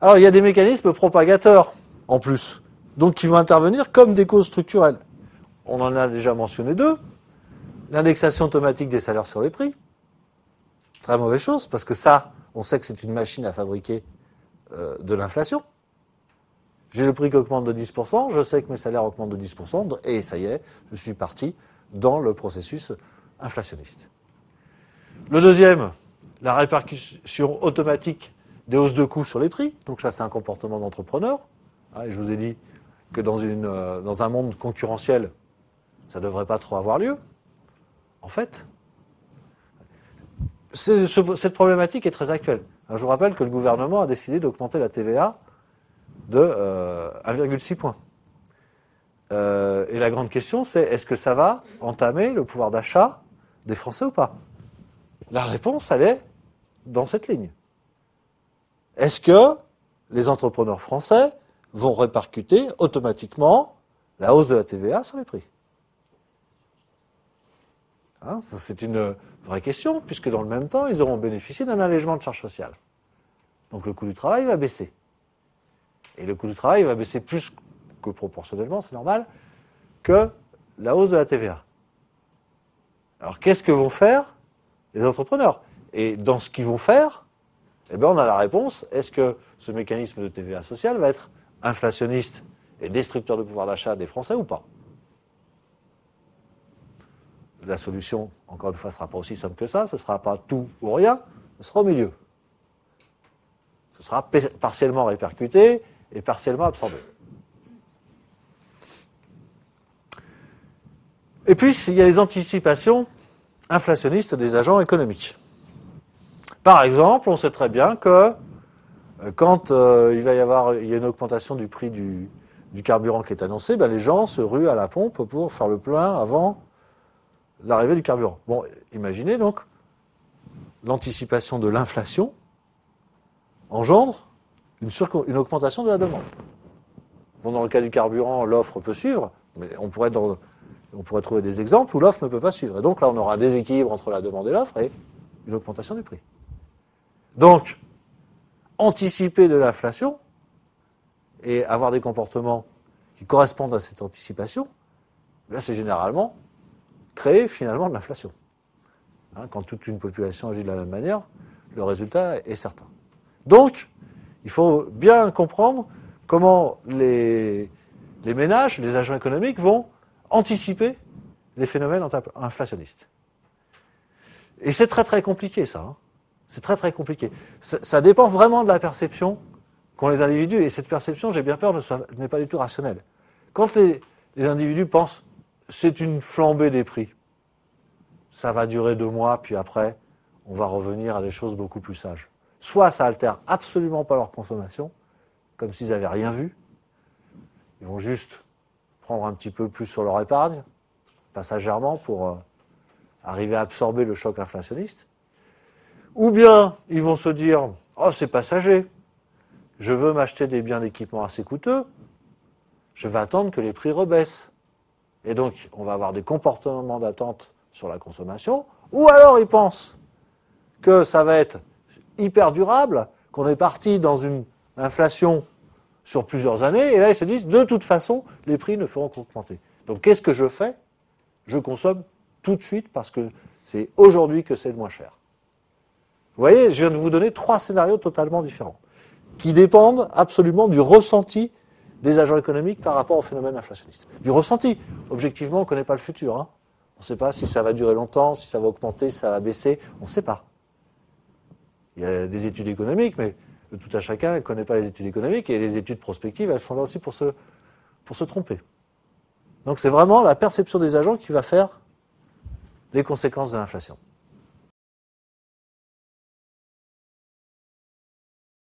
Alors, il y a des mécanismes propagateurs, en plus, donc qui vont intervenir comme des causes structurelles. On en a déjà mentionné deux. L'indexation automatique des salaires sur les prix. Très mauvaise chose, parce que ça, on sait que c'est une machine à fabriquer de l'inflation. J'ai le prix qui augmente de 10%, je sais que mes salaires augmentent de 10%, et ça y est, je suis parti dans le processus inflationniste. Le deuxième, la répercussion automatique des hausses de coûts sur les prix. Donc ça, c'est un comportement d'entrepreneur. Et je vous ai dit que dans un monde concurrentiel, ça ne devrait pas trop avoir lieu. En fait, cette problématique est très actuelle. Je vous rappelle que le gouvernement a décidé d'augmenter la TVA de 1,6 point. Et la grande question, c'est est-ce que ça va entamer le pouvoir d'achat des Français ou pas? La réponse, elle est dans cette ligne. Est-ce que les entrepreneurs français vont répercuter automatiquement la hausse de la TVA sur les prix? C'est une vraie question, puisque dans le même temps, ils auront bénéficié d'un allègement de charges sociales. Donc le coût du travail va baisser. Et le coût du travail va baisser plus que proportionnellement, c'est normal, que la hausse de la TVA. Alors qu'est-ce que vont faire les entrepreneurs? Et dans ce qu'ils vont faire, eh bien, on a la réponse. Est-ce que ce mécanisme de TVA sociale va être inflationniste et destructeur de pouvoir d'achat des Français ou pas? La solution, encore une fois, ne sera pas aussi simple que ça. Ce ne sera pas tout ou rien. Ce sera au milieu. Ce sera partiellement répercuté et partiellement absorbé. Et puis, il y a les anticipations inflationnistes des agents économiques. Par exemple, on sait très bien que quand il y a une augmentation du prix du carburant qui est annoncée, ben les gens se ruent à la pompe pour faire le plein avant l'arrivée du carburant. Bon, imaginez donc, l'anticipation de l'inflation engendre une augmentation de la demande. Bon, dans le cas du carburant, l'offre peut suivre, mais on pourrait trouver des exemples où l'offre ne peut pas suivre. Et donc là, on aura un déséquilibre entre la demande et l'offre et une augmentation du prix. Donc, anticiper de l'inflation et avoir des comportements qui correspondent à cette anticipation, c'est généralement créer finalement de l'inflation. Quand toute une population agit de la même manière, le résultat est certain. Donc, il faut bien comprendre comment les ménages, les agents économiques vont anticiper les phénomènes inflationnistes. Et c'est très très compliqué ça. C'est très très compliqué. Ça dépend vraiment de la perception qu'ont les individus. Et cette perception, j'ai bien peur, n'est pas du tout rationnelle. Quand les individus pensent c'est une flambée des prix, ça va durer 2 mois, puis après, on va revenir à des choses beaucoup plus sages. Soit ça altère absolument pas leur consommation, comme s'ils n'avaient rien vu. Ils vont juste prendre un petit peu plus sur leur épargne, passagèrement, pour arriver à absorber le choc inflationniste. Ou bien, ils vont se dire « Oh, c'est passager, je veux m'acheter des biens d'équipement assez coûteux, je vais attendre que les prix rebaissent. » Et donc, on va avoir des comportements d'attente sur la consommation. Ou alors, ils pensent que ça va être hyper durable, qu'on est parti dans une inflation sur plusieurs années, et là, ils se disent « De toute façon, les prix ne feront qu'augmenter. » Donc, qu'est-ce que je fais? Je consomme tout de suite parce que c'est aujourd'hui que c'est le moins cher. Vous voyez, je viens de vous donner 3 scénarios totalement différents, qui dépendent absolument du ressenti des agents économiques par rapport au phénomène inflationniste. Du ressenti. Objectivement, on ne connaît pas le futur. On ne sait pas si ça va durer longtemps, si ça va augmenter, si ça va baisser. On ne sait pas. Il y a des études économiques, mais de tout à chacun ne connaît pas les études économiques, et les études prospectives, elles sont là aussi pour se tromper. Donc c'est vraiment la perception des agents qui va faire les conséquences de l'inflation.